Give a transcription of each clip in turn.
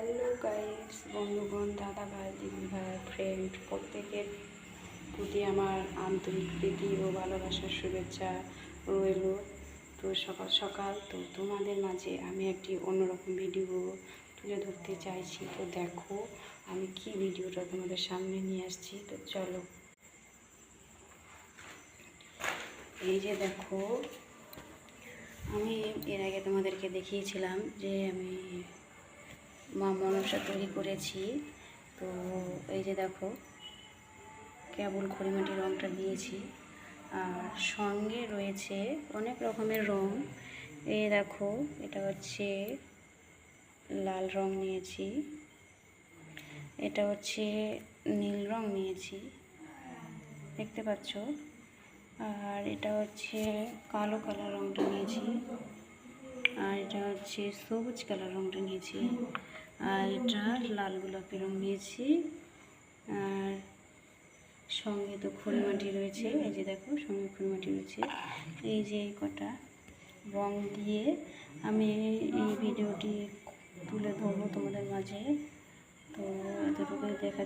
Hello guys, বন্ধুগণ, দাদা ভাই, দিদি ভাই, ফ্রেন্ড, প্রত্যেকের প্রতি আমার আন্তরিক প্রীতি ও ভালোবাসার শুভেচ্ছা রইল। তো সকাল সকাল তো তোমাদের মাঝে আমি একটি অন্যরকম ভিডিও তুলে ধরতে চাইছি। তো দেখো আমি কি ভিডিওটা তোমাদের সামনে নিয়ে আসছি। তো চলো, এই যে দেখো, আমি এর আগে তোমাদেরকে দেখিয়েছিলাম যে আমি মা মনসা তৈরি করেছি। তো এই যে দেখো, কেবল খড়িমাটির রঙটা দিয়েছি, আর সঙ্গে রয়েছে অনেক রকমের রং। এই দেখো, এটা হচ্ছে লাল রং নিয়েছি, এটা হচ্ছে নীল রং নিয়েছি, দেখতে পাচ্ছ। আর এটা হচ্ছে কালো কালার রংটা নিয়েছি, আর এটা হচ্ছে সবুজ কালার রংটা নিয়েছি, আর এটা লাল গোলাপি রং নিয়েছি। আর সঙ্গে তো খড়িমাটি রয়েছে, এই যে দেখো সঙ্গে খড়িমাটি রয়েছে। এই যে এই কটা রং দিয়ে আমি এই ভিডিওটি তুলে ধরবো তোমাদের মাঝে। তো এতটুকু দেখা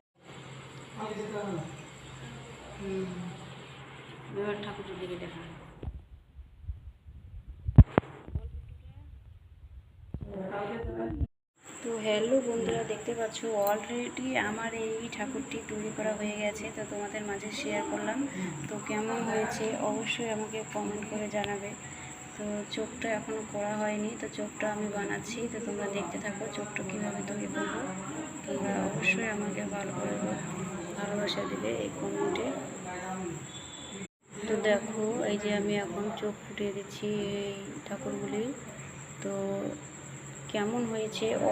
এবার ঠাকুরের দিকে দেখা। তো হ্যালো বন্ধুরা, দেখতে পাচ্ছ অলরেডি আমার এই ঠাকুরটি তৈরি করা হয়ে গেছে। তো তোমাদের মাঝে শেয়ার করলাম। তো কেমন হয়েছে অবশ্যই আমাকে কমেন্ট করে জানাবে। তো চোখটা এখনও করা হয়নি, তো চোখটা আমি বানাচ্ছি। তো তোমরা দেখতে থাকো চোখটা কীভাবে তৈরি করবো। তোমরা অবশ্যই আমাকে ভালো করে ভালোবাসা দেবে এই কমেন্টে। তো দেখো, এই যে আমি এখন চোখ ফুটিয়ে দিচ্ছি এই ঠাকুরগুলি। তো কেমন হয়েছে